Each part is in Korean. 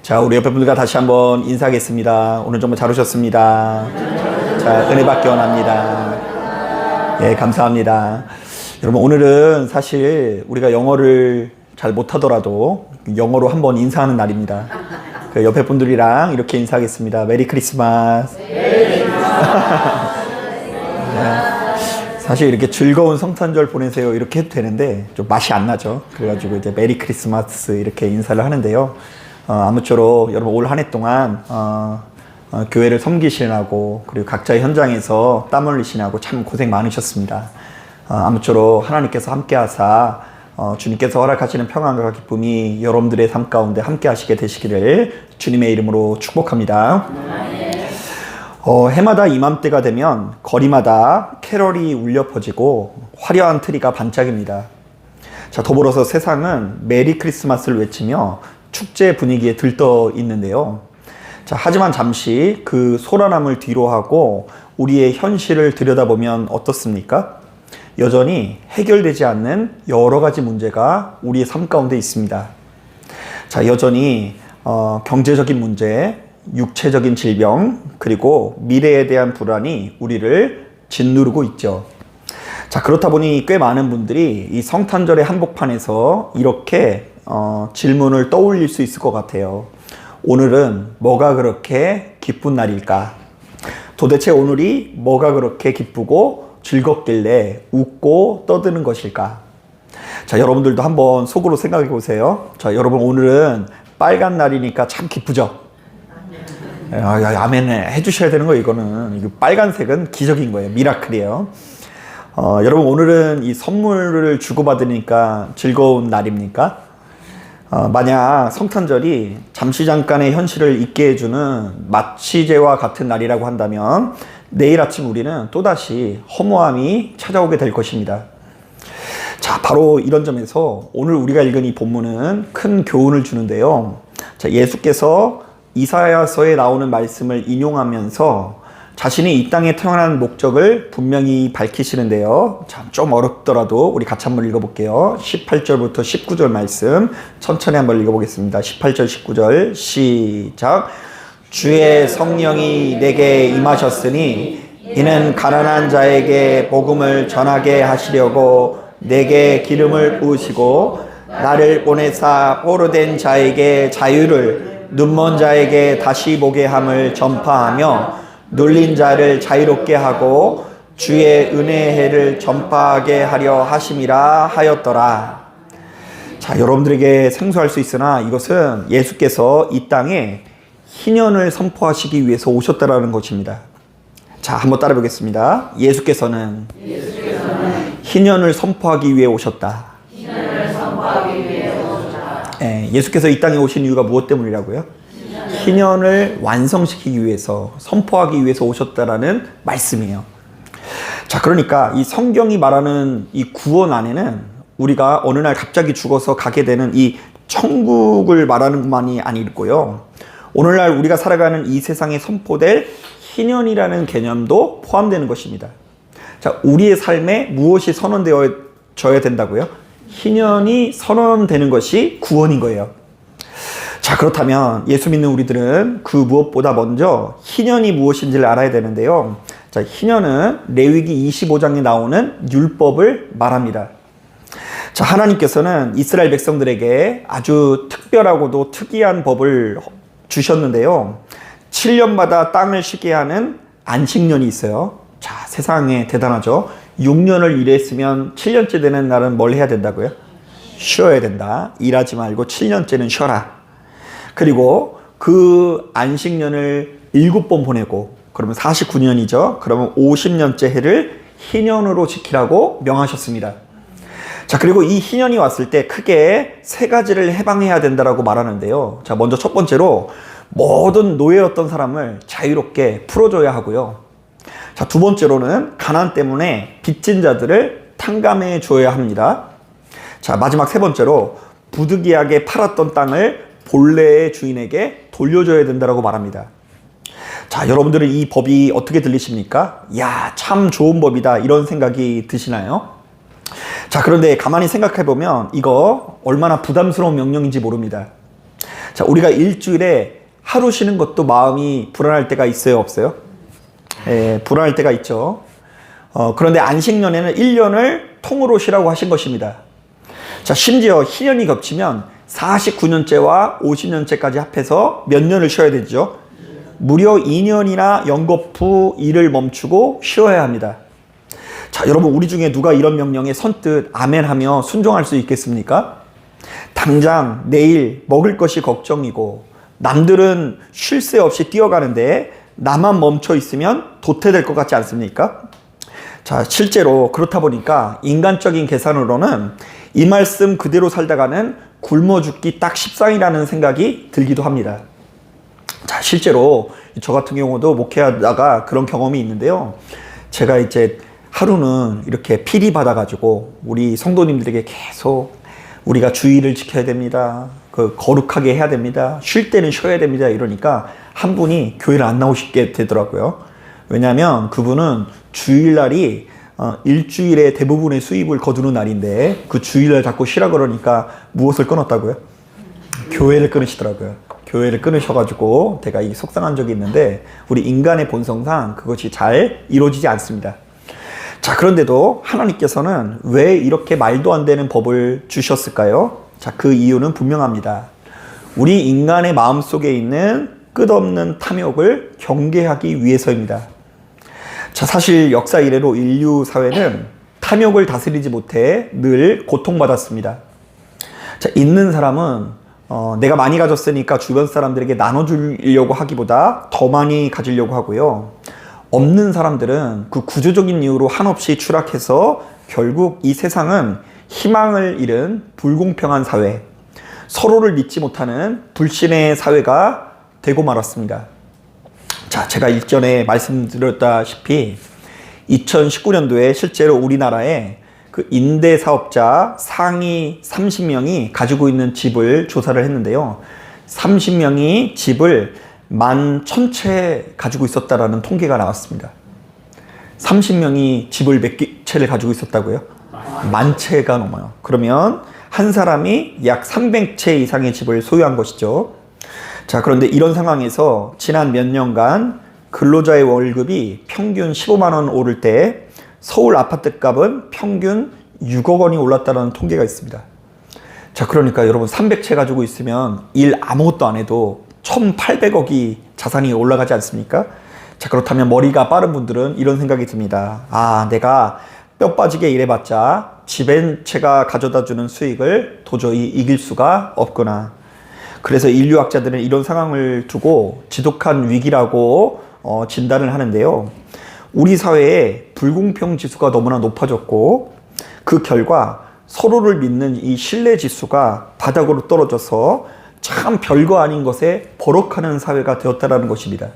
자, 우리 옆에 분들과 다시 한번 인사하겠습니다. 오늘 정말 잘 오셨습니다. 자, 은혜 받기 원합니다. 예, 감사합니다. 여러분, 오늘은 사실 우리가 영어를 잘 못하더라도 영어로 한번 인사하는 날입니다. 그 옆에 분들이랑 이렇게 인사하겠습니다. 메리 크리스마스. 네, 사실 이렇게 즐거운 성탄절 보내세요 이렇게 해도 되는데 좀 맛이 안 나죠. 그래가지고 이제 메리 크리스마스 이렇게 인사를 하는데요. 아무쪼록 여러분 올 한 해 동안 교회를 섬기시느라고 그리고 각자의 현장에서 땀 흘리시느라고 참 고생 많으셨습니다. 아무쪼록 하나님께서 함께 하사 주님께서 허락하시는 평안과 기쁨이 여러분들의 삶 가운데 함께 하시게 되시기를 주님의 이름으로 축복합니다. 해마다 이맘때가 되면 거리마다 캐럴이 울려 퍼지고 화려한 트리가 반짝입니다. 자, 더불어서 세상은 메리 크리스마스를 외치며 축제 분위기에 들떠 있는데요. 자, 하지만 잠시 그 소란함을 뒤로하고 우리의 현실을 들여다보면 어떻습니까? 여전히 해결되지 않는 여러 가지 문제가 우리의 삶 가운데 있습니다. 자, 여전히 경제적인 문제, 육체적인 질병, 그리고 미래에 대한 불안이 우리를 짓누르고 있죠. 자, 그렇다 보니 꽤 많은 분들이 이 성탄절의 한복판에서 이렇게 질문을 떠올릴 수 있을 것 같아요. 오늘은 뭐가 그렇게 기쁜 날일까? 도대체 오늘이 뭐가 그렇게 기쁘고 즐겁길래 웃고 떠드는 것일까? 자, 여러분들도 한번 속으로 생각해 보세요. 자, 여러분 오늘은 빨간 날이니까 참 기쁘죠? 아멘 해주셔야 되는 거예요. 이거 빨간색은 기적인 거예요. 미라클이에요. 여러분 오늘은 이 선물을 주고받으니까 즐거운 날입니까? 만약 성탄절이 잠시 잠깐의 현실을 잊게 해주는 마취제와 같은 날이라고 한다면 내일 아침 우리는 또다시 허무함이 찾아오게 될 것입니다. 자, 바로 이런 점에서 오늘 우리가 읽은 이 본문은 큰 교훈을 주는데요. 자, 예수께서 이사야서에 나오는 말씀을 인용하면서 자신이 이 땅에 태어난 목적을 분명히 밝히시는데요. 참 좀 어렵더라도 우리 같이 한번 읽어볼게요. 18절부터 19절 말씀 천천히 한번 읽어보겠습니다. 18절 19절 시작. 주의 성령이 내게 임하셨으니 이는 가난한 자에게 복음을 전하게 하시려고 내게 기름을 부으시고 나를 보내사 포로된 자에게 자유를 눈먼 자에게 다시 보게 함을 전파하며 눌린 자를 자유롭게 하고 주의 은혜의 해를 전파하게 하려 하심이라 하였더라. 자, 여러분들에게 생소할 수 있으나 이것은 예수께서 이 땅에 희년을 선포하시기 위해서 오셨다라는 것입니다. 자, 한번 따라 보겠습니다. 예수께서는 희년을 선포하기 위해 오셨다. 예수께서 이 땅에 오신 이유가 무엇 때문이라고요? 희년을 완성시키기 위해서, 선포하기 위해서 오셨다라는 말씀이에요. 자, 그러니까 이 성경이 말하는 이 구원 안에는 우리가 어느 날 갑자기 죽어서 가게 되는 이 천국을 말하는 것만이 아니고요. 오늘날 우리가 살아가는 이 세상에 선포될 희년이라는 개념도 포함되는 것입니다. 자, 우리의 삶에 무엇이 선언되어져야 된다고요? 희년이 선언되는 것이 구원인 거예요. 자, 그렇다면 예수 믿는 우리들은 그 무엇보다 먼저 희년이 무엇인지를 알아야 되는데요. 자, 희년은 레위기 25장에 나오는 율법을 말합니다. 자, 하나님께서는 이스라엘 백성들에게 아주 특별하고도 특이한 법을 주셨는데요. 7년마다 땅을 쉬게 하는 안식년이 있어요. 자, 세상에 대단하죠. 6년을 일했으면 7년째 되는 날은 뭘 해야 된다고요? 쉬어야 된다. 일하지 말고 7년째는 쉬어라. 그리고 그 안식년을 7번 보내고 그러면 49년이죠. 그러면 50년째 해를 희년으로 지키라고 명하셨습니다. 자, 그리고 이 희년이 왔을 때 크게 세 가지를 해방해야 된다라고 말하는데요. 자, 먼저 첫 번째로 모든 노예였던 사람을 자유롭게 풀어줘야 하고요. 자, 두 번째로는 가난 때문에 빚진 자들을 탕감해 줘야 합니다. 자, 마지막 세 번째로 부득이하게 팔았던 땅을 본래의 주인에게 돌려줘야 된다고 말합니다. 자, 여러분들은 이 법이 어떻게 들리십니까? 야, 참 좋은 법이다 이런 생각이 드시나요? 자, 그런데 가만히 생각해보면 이거 얼마나 부담스러운 명령인지 모릅니다. 자, 우리가 일주일에 하루 쉬는 것도 마음이 불안할 때가 있어요, 없어요? 예, 불안할 때가 있죠. 그런데 안식년에는 1년을 통으로 쉬라고 하신 것입니다. 자, 심지어 희년이 겹치면 49년째와 50년째까지 합해서 몇 년을 쉬어야 되죠? 무려 2년이나 연거푸 일을 멈추고 쉬어야 합니다. 자, 여러분, 우리 중에 누가 이런 명령에 선뜻 아멘하며 순종할 수 있겠습니까? 당장 내일 먹을 것이 걱정이고 남들은 쉴 새 없이 뛰어가는데 나만 멈춰 있으면 도태될 것 같지 않습니까? 자, 실제로 그렇다 보니까 인간적인 계산으로는 이 말씀 그대로 살다가는 굶어 죽기 딱 십상이라는 생각이 들기도 합니다. 자, 실제로 저 같은 경우도 목회하다가 그런 경험이 있는데요. 제가 이제 하루는 이렇게 필히 받아가지고 우리 성도님들에게 계속 우리가 주의를 지켜야 됩니다. 거룩하게 해야 됩니다. 쉴 때는 쉬어야 됩니다. 이러니까 한 분이 교회를 안 나오시게 되더라고요. 왜냐하면 그분은 주일날이 일주일의 대부분의 수입을 거두는 날인데 그 주일날 자꾸 쉬라 그러니까 무엇을 끊었다고요? 교회를 끊으시더라고요. 교회를 끊으셔가지고 제가 이 속상한 적이 있는데 우리 인간의 본성상 그것이 잘 이루어지지 않습니다. 자, 그런데도 하나님께서는 왜 이렇게 말도 안 되는 법을 주셨을까요? 자, 그 이유는 분명합니다. 우리 인간의 마음속에 있는 끝없는 탐욕을 경계하기 위해서입니다. 자, 사실 역사 이래로 인류 사회는 탐욕을 다스리지 못해 늘 고통받았습니다. 자, 있는 사람은 내가 많이 가졌으니까 주변 사람들에게 나눠주려고 하기보다 더 많이 가지려고 하고요. 없는 사람들은 그 구조적인 이유로 한없이 추락해서 결국 이 세상은 희망을 잃은 불공평한 사회, 서로를 믿지 못하는 불신의 사회가 되고 말았습니다. 자, 제가 일전에 말씀드렸다시피 2019년도에 실제로 우리나라에 그 임대 사업자 상위 30명이 가지고 있는 집을 조사를 했는데요. 30명이 집을 11,000채 가지고 있었다라는 통계가 나왔습니다. 30명이 집을 몇 채를 가지고 있었다고요? 10,000채가 넘어요. 그러면 한 사람이 약 300채 이상의 집을 소유한 것이죠. 자, 그런데 이런 상황에서 지난 몇 년간 근로자의 월급이 평균 15만 원 오를 때 서울 아파트 값은 평균 6억 원이 올랐다는 통계가 있습니다. 자, 그러니까 여러분 300채 가지고 있으면 일 아무것도 안 해도 1,800억이 자산이 올라가지 않습니까? 자, 그렇다면 머리가 빠른 분들은 이런 생각이 듭니다. 아, 내가 뼈 빠지게 일해봤자 집 한 채가 가져다주는 수익을 도저히 이길 수가 없구나. 그래서 인류학자들은 이런 상황을 두고 지독한 위기라고 진단을 하는데요. 우리 사회의 불공평 지수가 너무나 높아졌고 그 결과 서로를 믿는 이 신뢰 지수가 바닥으로 떨어져서 참 별거 아닌 것에 버럭하는 사회가 되었다는 것입니다.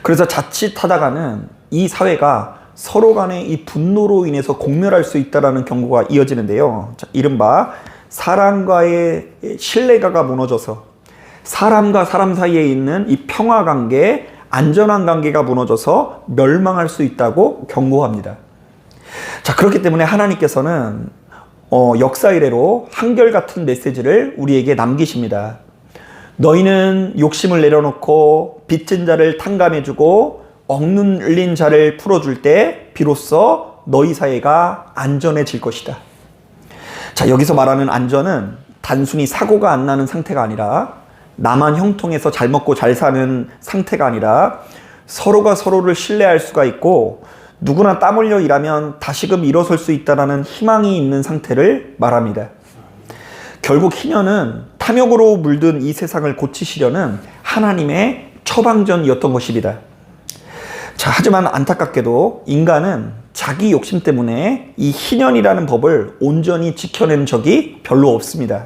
그래서 자칫하다가는 이 사회가 서로 간의 이 분노로 인해서 공멸할 수 있다는 경고가 이어지는데요. 자, 이른바 사람과의 신뢰가 무너져서 사람과 사람 사이에 있는 이 평화 관계, 안전한 관계가 무너져서 멸망할 수 있다고 경고합니다. 자, 그렇기 때문에 하나님께서는 역사 이래로 한결같은 메시지를 우리에게 남기십니다. 너희는 욕심을 내려놓고 빚진 자를 탕감해주고 억눌린 자를 풀어줄 때 비로소 너희 사회가 안전해질 것이다. 자, 여기서 말하는 안전은 단순히 사고가 안 나는 상태가 아니라 나만 형통해서 잘 먹고 잘 사는 상태가 아니라 서로가 서로를 신뢰할 수가 있고 누구나 땀 흘려 일하면 다시금 일어설 수 있다는 희망이 있는 상태를 말합니다. 결국 희년은 탐욕으로 물든 이 세상을 고치시려는 하나님의 처방전이었던 것입니다. 자, 하지만 안타깝게도 인간은 자기 욕심 때문에 이 희년이라는 법을 온전히 지켜낸 적이 별로 없습니다.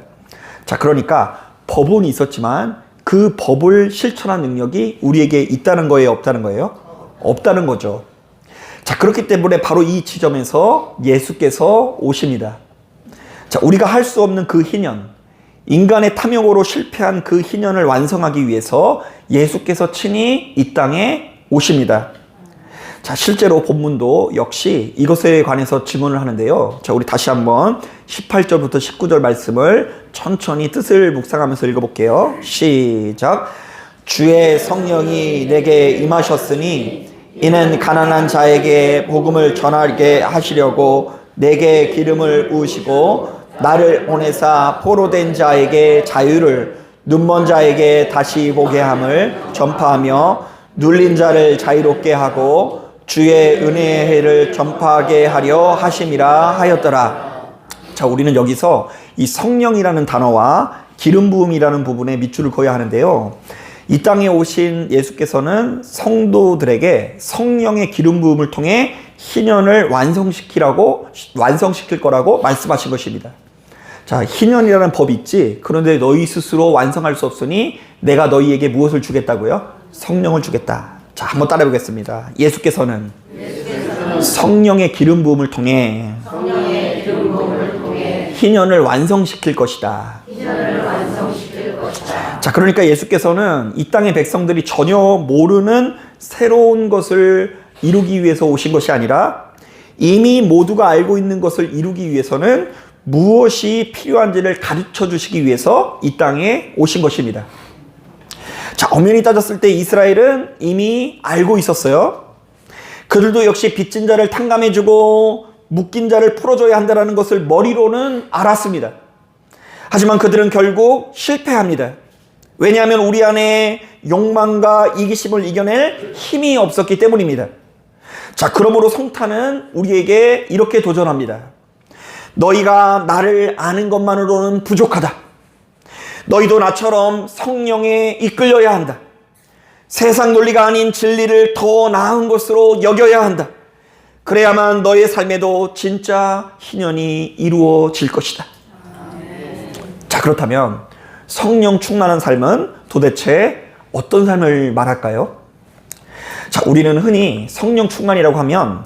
자, 그러니까 법은 있었지만 그 법을 실천한 능력이 우리에게 있다는 거예요, 없다는 거예요? 없다는 거죠. 자, 그렇기 때문에 바로 이 지점에서 예수께서 오십니다. 자, 우리가 할 수 없는 그 희년, 인간의 탐욕으로 실패한 그 희년을 완성하기 위해서 예수께서 친히 이 땅에 오십니다. 자, 실제로 본문도 역시 이것에 관해서 질문을 하는데요. 자, 우리 다시 한번 18절부터 19절 말씀을 천천히 뜻을 묵상하면서 읽어볼게요. 시작. 주의 성령이 내게 임하셨으니 이는 가난한 자에게 복음을 전하게 하시려고 내게 기름을 부으시고 나를 보내사 포로된 자에게 자유를, 눈먼 자에게 다시 보게 함을 전파하며 눌린 자를 자유롭게 하고 주의 은혜의 해를 전파하게 하려 하심이라 하였더라. 자, 우리는 여기서 이 성령이라는 단어와 기름 부음이라는 부분에 밑줄을 그어야 하는데요. 이 땅에 오신 예수께서는 성도들에게 성령의 기름 부음을 통해 희년을 완성시킬 거라고 말씀하신 것입니다. 자, 희년이라는 법이 있지. 그런데 너희 스스로 완성할 수 없으니 내가 너희에게 무엇을 주겠다고요? 성령을 주겠다. 자, 한번 따라해 보겠습니다. 예수께서는 성령의 기름 부음을 통해 희년을 완성시킬 것이다. 자, 그러니까 예수께서는 이 땅의 백성들이 전혀 모르는 새로운 것을 이루기 위해서 오신 것이 아니라 이미 모두가 알고 있는 것을 이루기 위해서는 무엇이 필요한지를 가르쳐 주시기 위해서 이 땅에 오신 것입니다. 자, 엄연히 따졌을 때 이스라엘은 이미 알고 있었어요. 그들도 역시 빚진 자를 탕감해주고 묶인 자를 풀어줘야 한다는 것을 머리로는 알았습니다. 하지만 그들은 결국 실패합니다. 왜냐하면 우리 안에 욕망과 이기심을 이겨낼 힘이 없었기 때문입니다. 자, 그러므로 성탄은 우리에게 이렇게 도전합니다. 너희가 나를 아는 것만으로는 부족하다. 너희도 나처럼 성령에 이끌려야 한다. 세상 논리가 아닌 진리를 더 나은 것으로 여겨야 한다. 그래야만 너의 삶에도 진짜 희년이 이루어질 것이다. 자, 그렇다면 성령 충만한 삶은 도대체 어떤 삶을 말할까요? 자, 우리는 흔히 성령 충만이라고 하면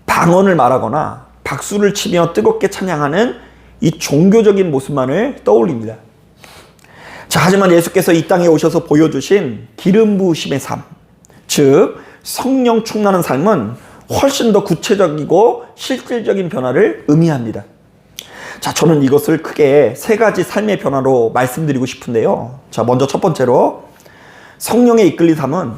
방언을 말하거나 박수를 치며 뜨겁게 찬양하는 이 종교적인 모습만을 떠올립니다. 자, 하지만 예수께서 이 땅에 오셔서 보여주신 기름 부으심의 삶, 즉 성령 충만한 삶은 훨씬 더 구체적이고 실질적인 변화를 의미합니다. 자, 저는 이것을 크게 세 가지 삶의 변화로 말씀드리고 싶은데요. 자, 먼저 첫 번째로 성령에 이끌린 삶은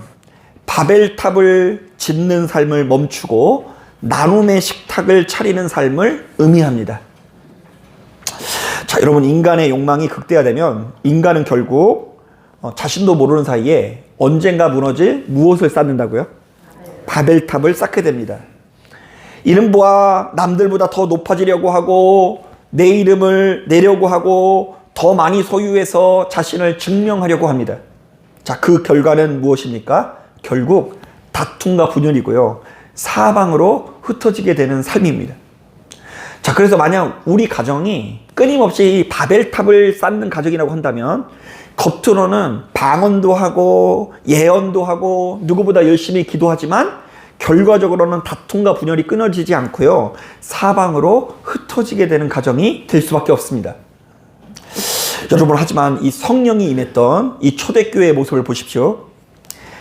바벨탑을 짓는 삶을 멈추고 나눔의 식탁을 차리는 삶을 의미합니다. 자, 여러분, 인간의 욕망이 극대화되면 인간은 결국 자신도 모르는 사이에 언젠가 무너질 무엇을 쌓는다고요? 바벨탑을 쌓게 됩니다. 이는 보아 남들보다 더 높아지려고 하고 내 이름을 내려고 하고 더 많이 소유해서 자신을 증명하려고 합니다. 자, 그 결과는 무엇입니까? 결국 다툼과 분열이고요. 사방으로 흩어지게 되는 삶입니다. 자, 그래서 만약 우리 가정이 끊임없이 바벨탑을 쌓는 가정이라고 한다면 겉으로는 방언도 하고 예언도 하고 누구보다 열심히 기도하지만 결과적으로는 다툼과 분열이 끊어지지 않고요. 사방으로 흩어지게 되는 가정이 될 수밖에 없습니다. 여러분, 하지만 이 성령이 임했던 이 초대교회의 모습을 보십시오.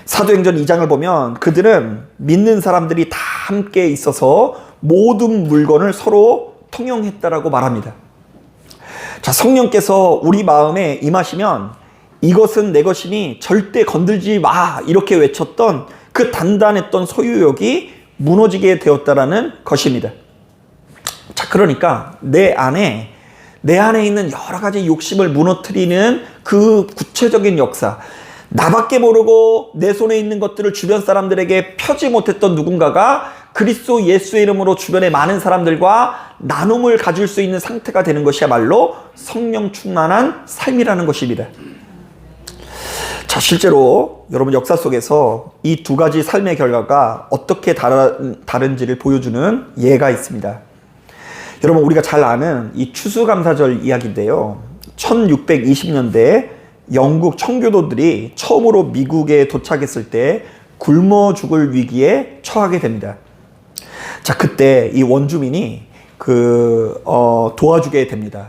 사도행전 2장을 보면 그들은 믿는 사람들이 다 함께 있어서 모든 물건을 서로 통용했다라고 말합니다. 자, 성령께서 우리 마음에 임하시면 이것은 내 것이니 절대 건들지 마, 이렇게 외쳤던 그 단단했던 소유욕이 무너지게 되었다라는 것입니다. 자, 그러니까 내 안에 있는 여러 가지 욕심을 무너뜨리는 그 구체적인 역사, 나밖에 모르고 내 손에 있는 것들을 주변 사람들에게 펴지 못했던 누군가가 그리스도 예수의 이름으로 주변의 많은 사람들과 나눔을 가질 수 있는 상태가 되는 것이야말로 성령 충만한 삶이라는 것입니다. 자, 실제로 여러분 역사 속에서 이 두 가지 삶의 결과가 어떻게 다른지를 보여주는 예가 있습니다. 여러분, 우리가 잘 아는 이 추수감사절 이야기인데요. 1620년대에 영국 청교도들이 처음으로 미국에 도착했을 때 굶어 죽을 위기에 처하게 됩니다. 자, 그때 이 원주민이 도와주게 됩니다.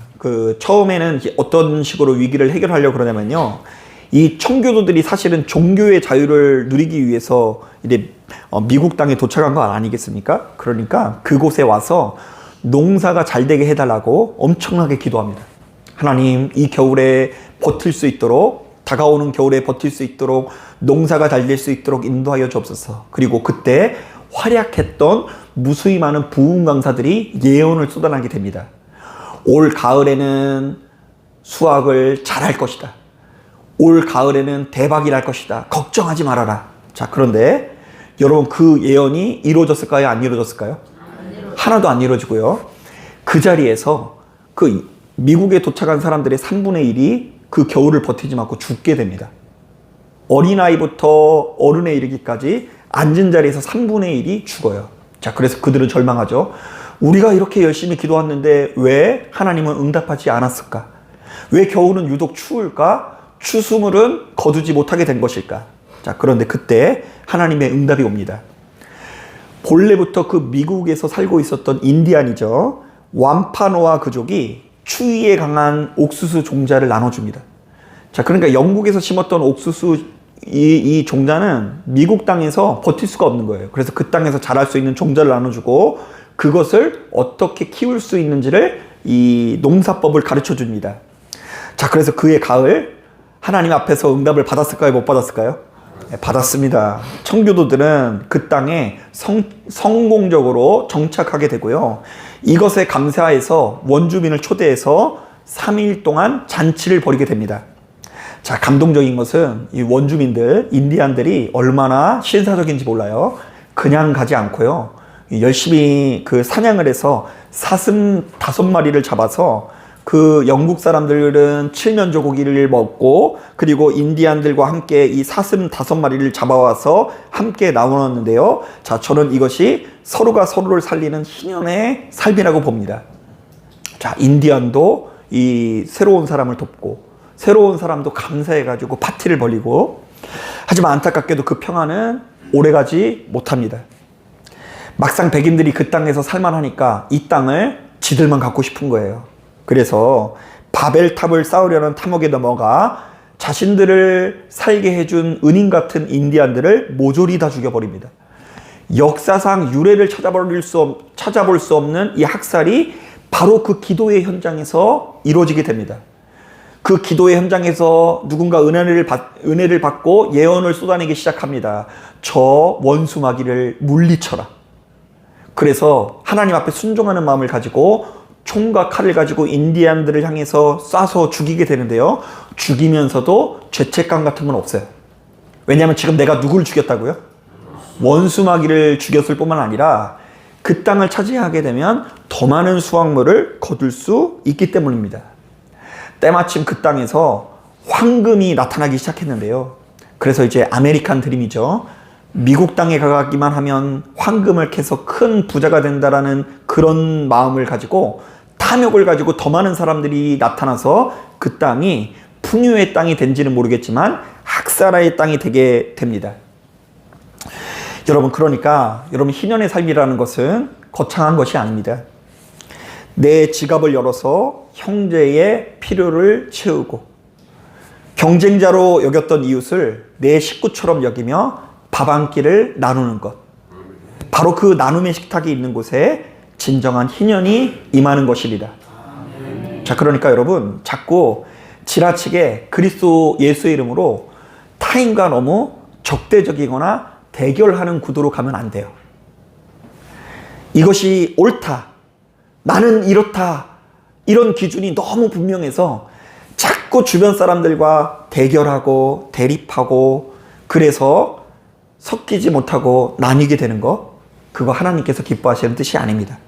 처음에는 어떤 식으로 위기를 해결하려고 그러냐면요. 이 청교도들이 사실은 종교의 자유를 누리기 위해서 이제 미국 땅에 도착한 거 아니겠습니까? 그러니까 그곳에 와서 농사가 잘 되게 해달라고 엄청나게 기도합니다. 하나님, 이 겨울에 버틸 수 있도록, 다가오는 겨울에 버틸 수 있도록, 농사가 잘 될 수 있도록 인도하여 주옵소서. 그리고 그때 활약했던 무수히 많은 부흥 강사들이 예언을 쏟아내게 됩니다. 올 가을에는 수확을 잘할 것이다. 올 가을에는 대박이 날 것이다. 걱정하지 말아라. 자, 그런데 여러분, 그 예언이 이루어졌을까요? 안 이루어졌을까요? 하나도 안 이루어지고요. 그 자리에서 그 미국에 도착한 사람들의 3분의 1이 그 겨울을 버티지 않고 죽게 됩니다. 어린아이부터 어른에 이르기까지 앉은 자리에서 3분의 1이 죽어요. 자, 그래서 그들은 절망하죠. 우리가 이렇게 열심히 기도했는데 왜 하나님은 응답하지 않았을까? 왜 겨울은 유독 추울까? 추수물은 거두지 못하게 된 것일까? 자, 그런데 그때 하나님의 응답이 옵니다. 본래부터 그 미국에서 살고 있었던 인디안이죠. 완파노아 그족이 추위에 강한 옥수수 종자를 나눠줍니다. 자, 그러니까 영국에서 심었던 옥수수 이 종자는 미국 땅에서 버틸 수가 없는 거예요. 그래서 그 땅에서 자랄 수 있는 종자를 나눠주고 그것을 어떻게 키울 수 있는지를 이 농사법을 가르쳐 줍니다. 자, 그래서 그의 가을 하나님 앞에서 응답을 받았을까요? 못 받았을까요? 네, 받았습니다. 청교도들은 그 땅에 성공적으로 정착하게 되고요. 이것에 감사해서 원주민을 초대해서 3일 동안 잔치를 벌이게 됩니다. 자, 감동적인 것은 이 원주민들, 인디안들이 얼마나 신사적인지 몰라요. 그냥 가지 않고요. 열심히 그 사냥을 해서 사슴 5마리를 잡아서 그 영국 사람들은 칠면조 고기를 먹고 그리고 인디안들과 함께 이 사슴 5마리를 잡아와서 함께 나누었는데요. 자, 저는 이것이 서로가 서로를 살리는 희년의 삶이라고 봅니다. 자, 인디안도 이 새로운 사람을 돕고 새로운 사람도 감사해가지고 파티를 벌이고, 하지만 안타깝게도 그 평화는 오래가지 못합니다. 막상 백인들이 그 땅에서 살만하니까 이 땅을 지들만 갖고 싶은 거예요. 그래서 바벨탑을 쌓으려는 탐욕에 넘어가 자신들을 살게 해준 은인 같은 인디안들을 모조리 다 죽여버립니다. 역사상 유래를 찾아볼 수 없는 이 학살이 바로 그 기도의 현장에서 이루어지게 됩니다. 그 기도의 현장에서 누군가 은혜를 받고 예언을 쏟아내기 시작합니다. 저 원수 마귀를 물리쳐라. 그래서 하나님 앞에 순종하는 마음을 가지고 총과 칼을 가지고 인디안들을 향해서 쏴서 죽이게 되는데요. 죽이면서도 죄책감 같은 건 없어요. 왜냐하면 지금 내가 누구를 죽였다고요? 원수 마귀를 죽였을 뿐만 아니라 그 땅을 차지하게 되면 더 많은 수확물을 거둘 수 있기 때문입니다. 때마침 그 땅에서 황금이 나타나기 시작했는데요. 그래서 이제 아메리칸 드림이죠. 미국 땅에 가기만 하면 황금을 캐서 큰 부자가 된다라는 그런 마음을 가지고 탐욕을 가지고 더 많은 사람들이 나타나서 그 땅이 풍요의 땅이 된지는 모르겠지만 학살의 땅이 되게 됩니다. 여러분, 그러니까 여러분, 희년의 삶이라는 것은 거창한 것이 아닙니다. 내 지갑을 열어서 형제의 필요를 채우고 경쟁자로 여겼던 이웃을 내 식구처럼 여기며 밥 한 끼를 나누는 것, 바로 그 나눔의 식탁이 있는 곳에 진정한 희년이 임하는 것입니다. 자, 그러니까 여러분, 자꾸 지나치게 그리스도 예수의 이름으로 타인과 너무 적대적이거나 대결하는 구도로 가면 안 돼요. 이것이 옳다, 나는 이렇다, 이런 기준이 너무 분명해서 자꾸 주변 사람들과 대결하고 대립하고 그래서 섞이지 못하고 나뉘게 되는 거, 그거 하나님께서 기뻐하시는 뜻이 아닙니다.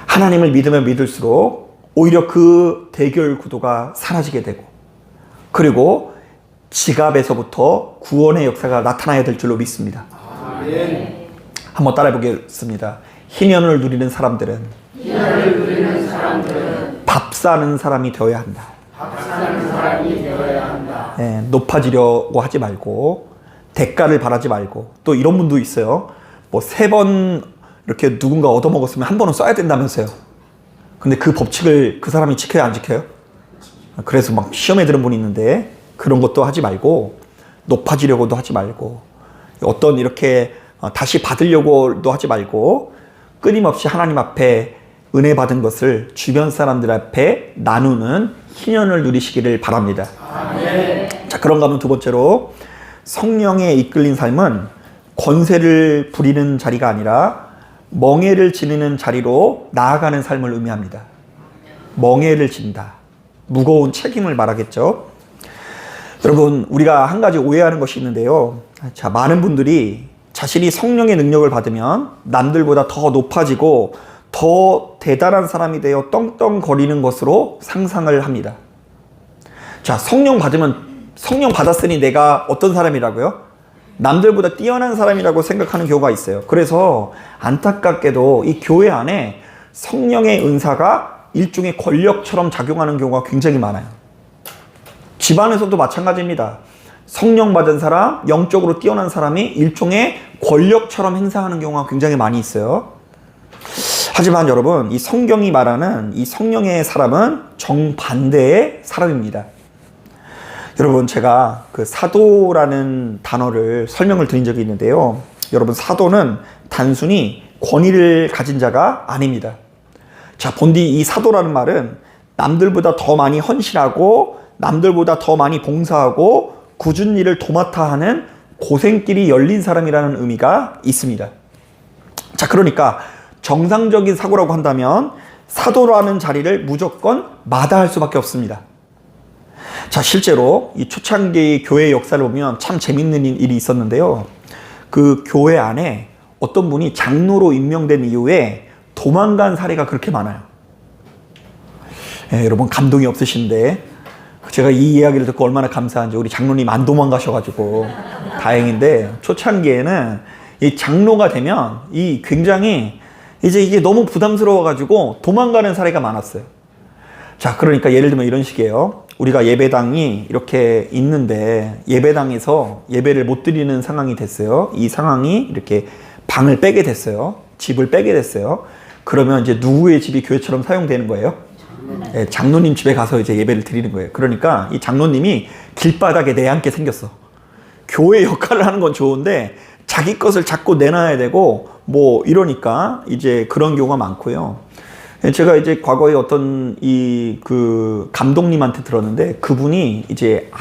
하나님을 믿으면 믿을수록 오히려 그 대결 구도가 사라지게 되고, 그리고 지갑에서부터 구원의 역사가 나타나야 될 줄로 믿습니다. 한번 따라해 보겠습니다. 희년을 누리는 사람들은 밥 사는 사람이 되어야 한다. 네, 높아지려고 하지 말고 대가를 바라지 말고. 또 이런 분도 있어요. 뭐 3번 이렇게 누군가 얻어먹었으면 한 번은 써야 된다면서요. 근데 그 법칙을 그 사람이 지켜야 안 지켜요? 그래서 막 시험에 들은 분이 있는데, 그런 것도 하지 말고 높아지려고도 하지 말고 어떤 이렇게 다시 받으려고도 하지 말고 끊임없이 하나님 앞에 은혜 받은 것을 주변 사람들 앞에 나누는 희년을 누리시기를 바랍니다. 아멘. 자, 그런가 하면 두 번째로, 성령에 이끌린 삶은 권세를 부리는 자리가 아니라 멍에를 지니는 자리로 나아가는 삶을 의미합니다. 멍에를 진다. 무거운 책임을 말하겠죠. 여러분, 우리가 한 가지 오해하는 것이 있는데요. 자, 많은 분들이 자신이 성령의 능력을 받으면 남들보다 더 높아지고 더 대단한 사람이 되어 떵떵거리는 것으로 상상을 합니다. 자, 성령 받았으니 내가 어떤 사람이라고요? 남들보다 뛰어난 사람이라고 생각하는 경우가 있어요. 그래서 안타깝게도 이 교회 안에 성령의 은사가 일종의 권력처럼 작용하는 경우가 굉장히 많아요. 집안에서도 마찬가지입니다. 성령 받은 사람, 영적으로 뛰어난 사람이 일종의 권력처럼 행사하는 경우가 굉장히 많이 있어요. 하지만 여러분, 이 성경이 말하는 이 성령의 사람은 정반대의 사람입니다. 여러분, 제가 그 사도라는 단어를 설명을 드린 적이 있는데요. 여러분, 사도는 단순히 권위를 가진 자가 아닙니다. 자, 본디 이 사도라는 말은 남들보다 더 많이 헌신하고 남들보다 더 많이 봉사하고 굳은 일을 도맡아 하는 고생길이 열린 사람이라는 의미가 있습니다. 자, 그러니까 정상적인 사고라고 한다면 사도라는 자리를 무조건 마다할 수밖에 없습니다. 자, 실제로 이 초창기 교회 역사를 보면 참 재밌는 일이 있었는데요. 그 교회 안에 어떤 분이 장로로 임명된 이후에 도망간 사례가 그렇게 많아요. 여러분, 감동이 없으신데 제가 이 이야기를 듣고 얼마나 감사한지. 우리 장로님 안 도망가셔가지고 다행인데, 초창기에는 이 장로가 되면 이 굉장히 이제 이게 너무 부담스러워가지고 도망가는 사례가 많았어요. 자, 그러니까 예를 들면 이런 식이에요. 우리가 예배당이 이렇게 있는데 예배당에서 예배를 못 드리는 상황이 됐어요. 이 상황이 이렇게 방을 빼게 됐어요. 집을 빼게 됐어요. 그러면 이제 누구의 집이 교회처럼 사용되는 거예요? 네, 장로님 집에 가서 이제 예배를 드리는 거예요. 그러니까 이 장로님이 길바닥에 내앉게 생겼어. 교회 역할을 하는 건 좋은데 자기 것을 자꾸 내놔야 되고 뭐 이러니까 이제 그런 경우가 많고요. 제가 이제 과거에 어떤 그 감독님한테 들었는데, 그분이 이제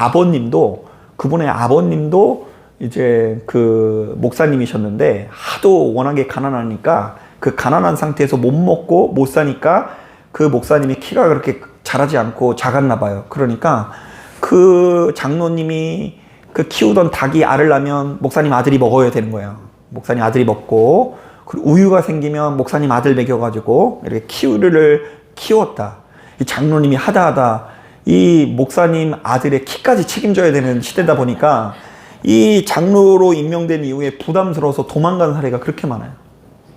그분의 아버님도 이제 그 목사님이셨는데, 하도 워낙에 가난하니까 그 가난한 상태에서 못 먹고 못 사니까 그 목사님이 키가 그렇게 자라지 않고 작았나 봐요. 그러니까 그 장로님이 그 키우던 닭이 알을 낳으면 목사님 아들이 먹어야 되는 거예요. 목사님 아들이 먹고, 그리고 우유가 생기면 목사님 아들 먹여가지고 이렇게 키웠다. 이 장로님이 하다 이 목사님 아들의 키까지 책임져야 되는 시대다 보니까 이 장로로 임명된 이후에 부담스러워서 도망간 사례가 그렇게 많아요.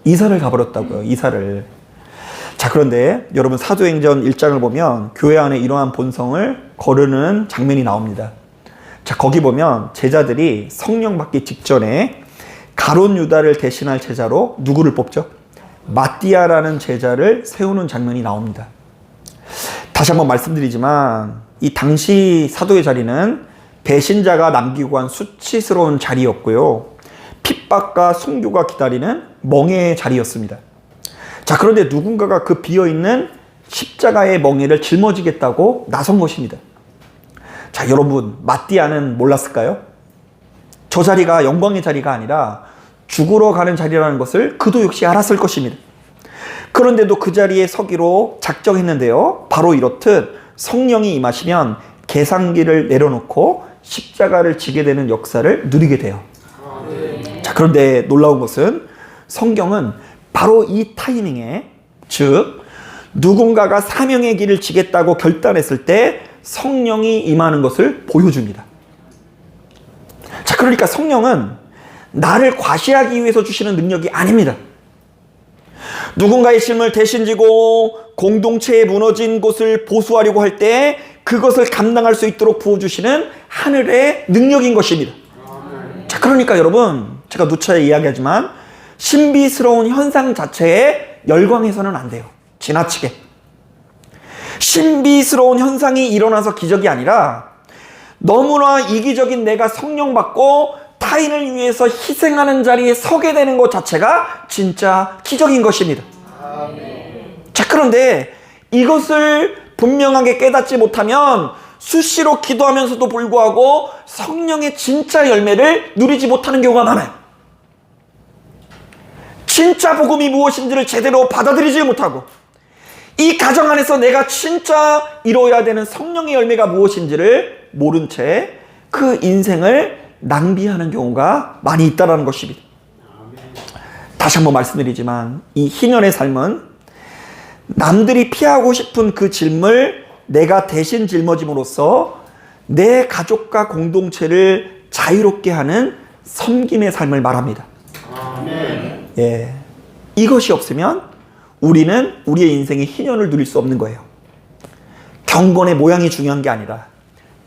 이사를 가버렸다고요. 이사를. 자, 그런데 여러분, 사도행전 1장을 보면 교회 안에 이러한 본성을 거르는 장면이 나옵니다. 자, 거기 보면 제자들이 성령 받기 직전에 가룟 유다를 대신할 제자로 누구를 뽑죠? 마띠아라는 제자를 세우는 장면이 나옵니다. 다시 한번 말씀드리지만 이 당시 사도의 자리는 배신자가 남기고 간 수치스러운 자리였고요. 핍박과 순교가 기다리는 멍에의 자리였습니다. 자, 그런데 누군가가 그 비어있는 십자가의 멍에를 짊어지겠다고 나선 것입니다. 자, 여러분, 마띠아는 몰랐을까요? 저 자리가 영광의 자리가 아니라 죽으러 가는 자리라는 것을 그도 역시 알았을 것입니다. 그런데도 그 자리에 서기로 작정했는데요. 바로 이렇듯 성령이 임하시면 계산기를 내려놓고 십자가를 지게 되는 역사를 누리게 돼요. 자, 그런데 놀라운 것은 성경은 바로 이 타이밍에, 즉 누군가가 사명의 길을 지겠다고 결단했을 때 성령이 임하는 것을 보여줍니다. 자, 그러니까 성령은 나를 과시하기 위해서 주시는 능력이 아닙니다. 누군가의 짐을 대신 지고 공동체에 무너진 곳을 보수하려고 할 때 그것을 감당할 수 있도록 부어주시는 하늘의 능력인 것입니다. 자, 그러니까 여러분, 제가 누차 이야기하지만 신비스러운 현상 자체에 열광해서는 안 돼요. 지나치게. 신비스러운 현상이 일어나서 기적이 아니라 너무나 이기적인 내가 성령 받고 타인을 위해서 희생하는 자리에 서게 되는 것 자체가 진짜 기적인 것입니다. 자, 그런데 이것을 분명하게 깨닫지 못하면 수시로 기도하면서도 불구하고 성령의 진짜 열매를 누리지 못하는 경우가 많아요. 진짜 복음이 무엇인지를 제대로 받아들이지 못하고 이 가정 안에서 내가 진짜 이루어야 되는 성령의 열매가 무엇인지를 모른 채 그 인생을 낭비하는 경우가 많이 있다는 것입니다. 다시 한번 말씀드리지만 이 희년의 삶은 남들이 피하고 싶은 그 짐을 내가 대신 짊어짐으로써 내 가족과 공동체를 자유롭게 하는 섬김의 삶을 말합니다. 아멘. 예, 이것이 없으면 우리는 우리의 인생의 희년을 누릴 수 없는 거예요. 경건의 모양이 중요한 게 아니라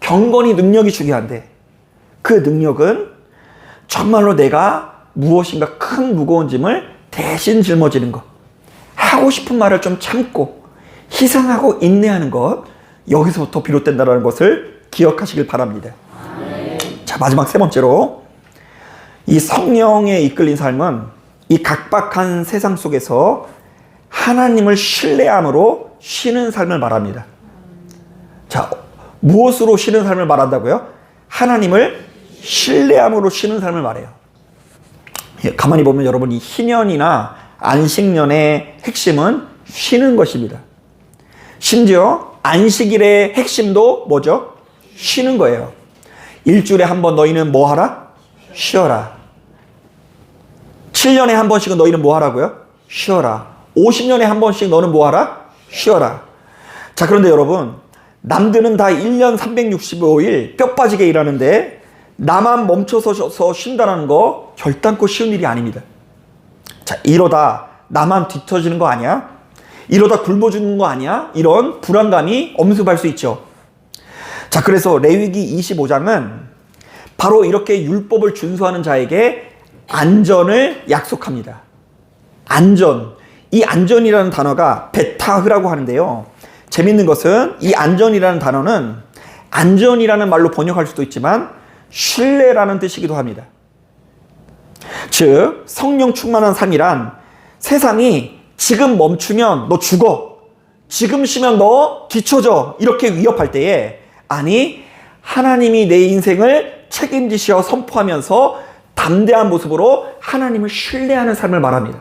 경건이 능력이 중요한데 그 능력은 정말로 내가 무엇인가 큰 무거운 짐을 대신 짊어지는 것, 하고 싶은 말을 좀 참고 희생하고 인내하는 것, 여기서부터 비롯된다는 것을 기억하시길 바랍니다. 자, 마지막 세 번째로 이 성령에 이끌린 삶은 이 각박한 세상 속에서 하나님을 신뢰함으로 쉬는 삶을 말합니다. 자, 무엇으로 쉬는 삶을 말한다고요? 하나님을 신뢰함으로 쉬는 삶을 말해요. 가만히 보면 여러분, 이 희년이나 안식년의 핵심은 쉬는 것입니다. 심지어 안식일의 핵심도 뭐죠? 쉬는 거예요. 일주일에 한 번 너희는 뭐 하라? 쉬어라. 7년에 한 번씩은 너희는 뭐 하라고요? 쉬어라. 50년에 한 번씩 너는 뭐 하라? 쉬어라. 자, 그런데 여러분, 남들은 다 1년 365일 뼈 빠지게 일하는데 나만 멈춰서 쉰다는 거 결단코 쉬운 일이 아닙니다. 자, 이러다 나만 뒤처지는 거 아니야? 이러다 굶어 죽는 거 아니야? 이런 불안감이 엄습할 수 있죠. 자, 그래서 레위기 25장은 바로 이렇게 율법을 준수하는 자에게 안전을 약속합니다. 안전. 이 안전이라는 단어가 베타흐라고 하는데요. 재밌는 것은 이 안전이라는 단어는 안전이라는 말로 번역할 수도 있지만 신뢰라는 뜻이기도 합니다. 즉, 성령 충만한 삶이란 세상이 지금 멈추면 너 죽어, 지금 쉬면 너 뒤처져, 이렇게 위협할 때에 아니, 하나님이 내 인생을 책임지시어 선포하면서 담대한 모습으로 하나님을 신뢰하는 삶을 말합니다.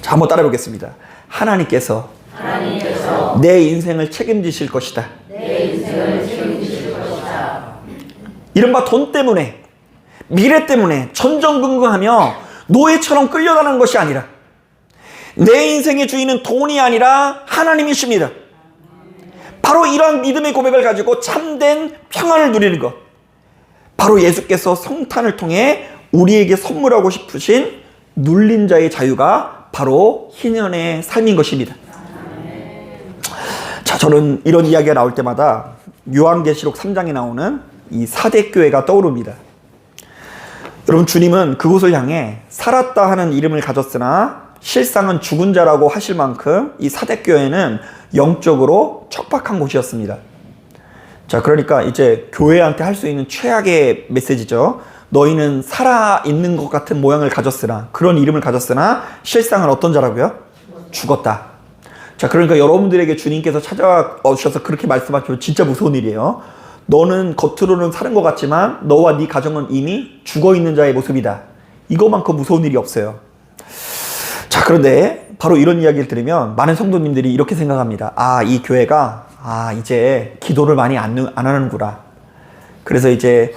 자, 한번 따라해 보겠습니다. 하나님께서 내 인생을 책임지실 것이다. 이른바 돈 때문에, 미래 때문에 전전긍긍하며 노예처럼 끌려다니는 것이 아니라 내 인생의 주인은 돈이 아니라 하나님이십니다. 바로 이러한 믿음의 고백을 가지고 참된 평안을 누리는 것, 바로 예수께서 성탄을 통해 우리에게 선물하고 싶으신 눌린 자의 자유가 바로 희년의 삶인 것입니다. 자, 저는 이런 이야기가 나올 때마다 요한계시록 3장에 나오는 이 사대교회가 떠오릅니다. 여러분, 주님은 그곳을 향해 살았다 하는 이름을 가졌으나 실상은 죽은 자라고 하실 만큼 이 사대교회는 영적으로 척박한 곳이었습니다. 자, 그러니까 이제 교회한테 할 수 있는 최악의 메시지죠. 너희는 살아있는 것 같은 모양을 가졌으나, 그런 이름을 가졌으나 실상은 어떤 자라고요? 죽었다. 자, 그러니까 여러분들에게 주님께서 찾아오셔서 그렇게 말씀하시면 진짜 무서운 일이에요. 너는 겉으로는 사는 것 같지만 너와 네 가정은 이미 죽어있는 자의 모습이다. 이거만큼 무서운 일이 없어요. 자, 그런데 바로 이런 이야기를 들으면 많은 성도님들이 이렇게 생각합니다. 아, 이 교회가 이제 기도를 많이 안 하는구나. 그래서 이제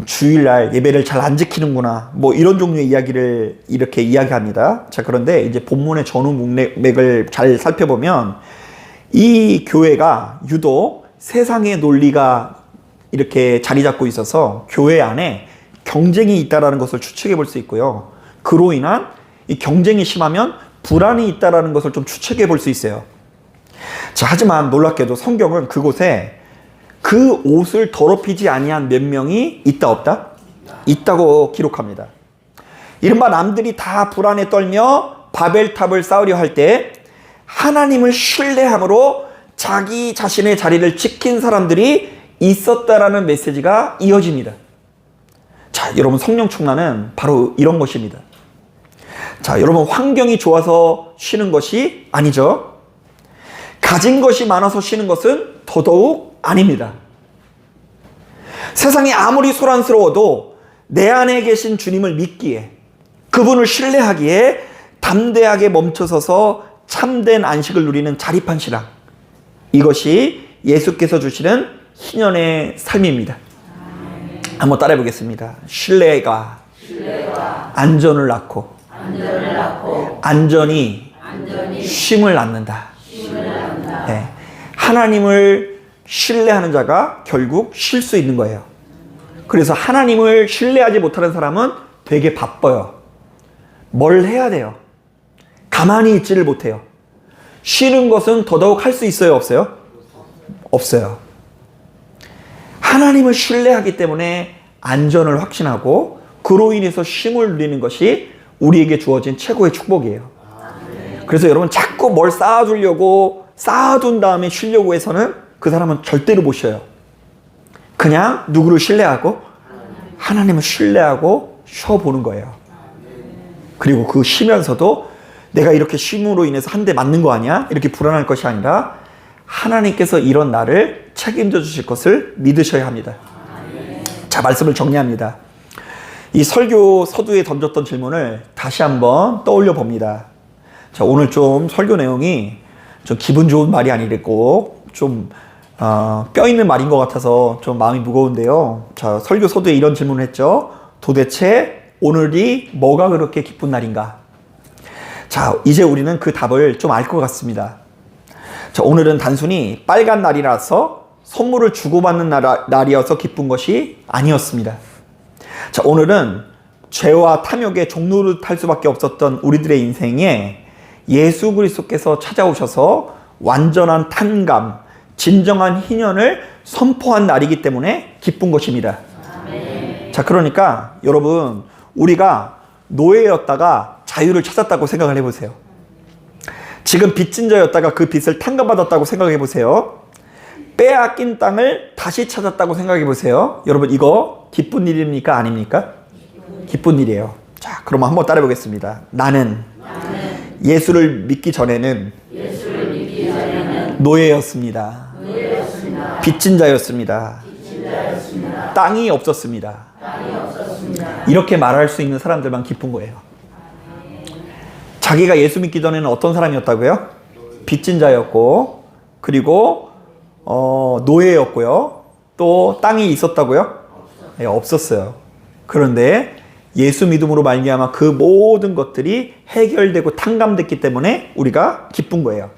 주일날 예배를 잘 안 지키는구나. 뭐 이런 종류의 이야기를 이렇게 이야기합니다. 자, 그런데 이제 본문의 전후 문맥을 잘 살펴보면 이 교회가 유독 세상의 논리가 이렇게 자리 잡고 있어서 교회 안에 경쟁이 있다는 것을 추측해 볼 수 있고요. 그로 인한 이 경쟁이 심하면 불안이 있다는 것을 좀 추측해 볼 수 있어요. 자, 하지만 놀랍게도 성경은 그곳에 그 옷을 더럽히지 아니한 몇 명이 있다 없다? 있다고 기록합니다. 이른바 남들이 다 불안에 떨며 바벨탑을 쌓으려 할 때 하나님을 신뢰함으로 자기 자신의 자리를 지킨 사람들이 있었다라는 메시지가 이어집니다. 자, 여러분, 성령 충만은 바로 이런 것입니다. 자, 여러분, 환경이 좋아서 쉬는 것이 아니죠. 가진 것이 많아서 쉬는 것은 더더욱 아닙니다. 세상이 아무리 소란스러워도 내 안에 계신 주님을 믿기에, 그분을 신뢰하기에 담대하게 멈춰서서 참된 안식을 누리는 자립한 신앙, 이것이 예수께서 주시는 희년의 삶입니다. 한번 따라해 보겠습니다. 신뢰가 안전을 낳고 안전이 쉼을 낳는다. 네. 하나님을 신뢰하는 자가 결국 쉴 수 있는 거예요. 그래서 하나님을 신뢰하지 못하는 사람은 되게 바빠요. 뭘 해야 돼요? 가만히 있지를 못해요. 쉬는 것은 더더욱 할 수 있어요, 없어요? 없어요. 하나님을 신뢰하기 때문에 안전을 확신하고 그로 인해서 쉼을 누리는 것이 우리에게 주어진 최고의 축복이에요. 그래서 여러분, 자꾸 뭘 쌓아두려고 쌓아둔 다음에 쉬려고 해서는 그 사람은 절대로 못 쉬어요. 그냥 누구를 신뢰하고? 하나님을 신뢰하고 쉬어보는 거예요. 그리고 그 쉬면서도 내가 이렇게 쉼으로 인해서 한 대 맞는 거 아니야? 이렇게 불안할 것이 아니라 하나님께서 이런 나를 책임져 주실 것을 믿으셔야 합니다. 자, 말씀을 정리합니다. 이 설교 서두에 던졌던 질문을 다시 한번 떠올려 봅니다. 자, 오늘 좀 설교 내용이 좀 기분 좋은 말이 아니랬고 좀 뼈 있는 말인 것 같아서 좀 마음이 무거운데요. 자, 설교 서두에 이런 질문을 했죠. 도대체 오늘이 뭐가 그렇게 기쁜 날인가? 자, 이제 우리는 그 답을 좀 알 것 같습니다. 자, 오늘은 단순히 빨간 날이라서 선물을 주고받는 날이어서 기쁜 것이 아니었습니다. 자, 오늘은 죄와 탐욕의 종로를 탈 수밖에 없었던 우리들의 인생에 예수 그리스도께서 찾아오셔서 완전한 탄감, 진정한 희년을 선포한 날이기 때문에 기쁜 것입니다. 아멘. 자, 그러니까 여러분, 우리가 노예였다가 자유를 찾았다고 생각을 해보세요. 지금 빚진 자였다가 그 빚을 탕감받았다고 생각해 보세요. 빼앗긴 땅을 다시 찾았다고 생각해 보세요. 여러분, 이거 기쁜 일입니까? 아닙니까? 기쁜 일이에요. 자, 그럼 한번 따라해 보겠습니다. 나는 예수를 믿기 전에는 노예였습니다. 빚진 자였습니다. 땅이 없었습니다. 이렇게 말할 수 있는 사람들만 기쁜 거예요. 자기가 예수 믿기 전에는 어떤 사람이었다고요? 빚진 자였고, 그리고 노예였고요. 또 땅이 있었다고요? 네, 없었어요. 그런데 예수 믿음으로 말미암아 그 모든 것들이 해결되고 탕감됐기 때문에 우리가 기쁜 거예요.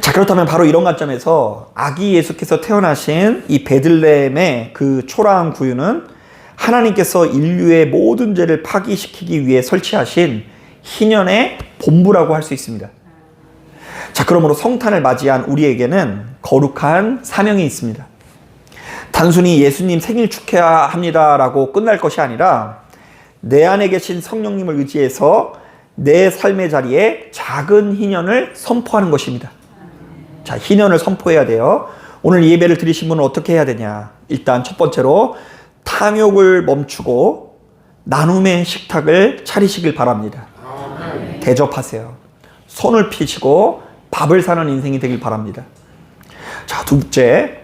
자, 그렇다면 바로 이런 관점에서 아기 예수께서 태어나신 이 베들레헴의 그 초라한 구유는 하나님께서 인류의 모든 죄를 파기시키기 위해 설치하신 희년의 본부라고 할 수 있습니다. 자, 그러므로 성탄을 맞이한 우리에게는 거룩한 사명이 있습니다. 단순히 예수님 생일 축하합니다라고 끝날 것이 아니라 내 안에 계신 성령님을 의지해서 내 삶의 자리에 작은 희년을 선포하는 것입니다. 자, 희년을 선포해야 돼요. 오늘 예배를 드리신 분은 어떻게 해야 되냐? 일단 첫 번째로 탐욕을 멈추고 나눔의 식탁을 차리시길 바랍니다. 대접하세요. 손을 피시고 밥을 사는 인생이 되길 바랍니다. 자, 둘째,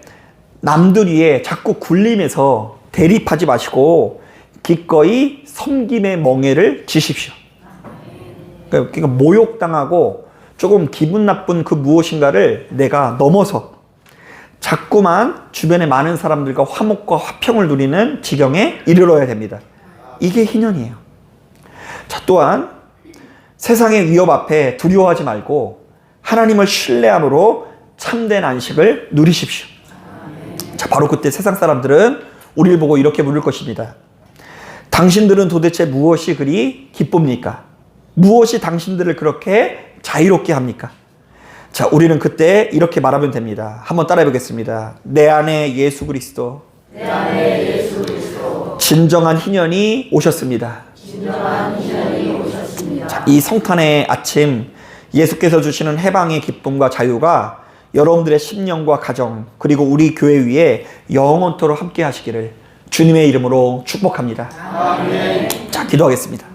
남들 위에 자꾸 굴림해서 대립하지 마시고 기꺼이 섬김의 멍에를 지십시오. 그러니까 모욕당하고 조금 기분 나쁜 그 무엇인가를 내가 넘어서 자꾸만 주변의 많은 사람들과 화목과 화평을 누리는 지경에 이르러야 됩니다. 이게 희년이에요. 자, 또한 세상의 위협 앞에 두려워하지 말고 하나님을 신뢰함으로 참된 안식을 누리십시오. 자, 바로 그때 세상 사람들은 우리를 보고 이렇게 물을 것입니다. 당신들은 도대체 무엇이 그리 기쁩니까? 무엇이 당신들을 그렇게 자유롭게 합니까? 자, 우리는 그때 이렇게 말하면 됩니다. 한번 따라해 보겠습니다. 내 안에 예수 그리스도, 진정한 희년이 오셨습니다. 자, 이 성탄의 아침, 예수께서 주시는 해방의 기쁨과 자유가 여러분들의 심령과 가정, 그리고 우리 교회 위에 영원토록 함께 하시기를 주님의 이름으로 축복합니다. 아멘. 자, 기도하겠습니다.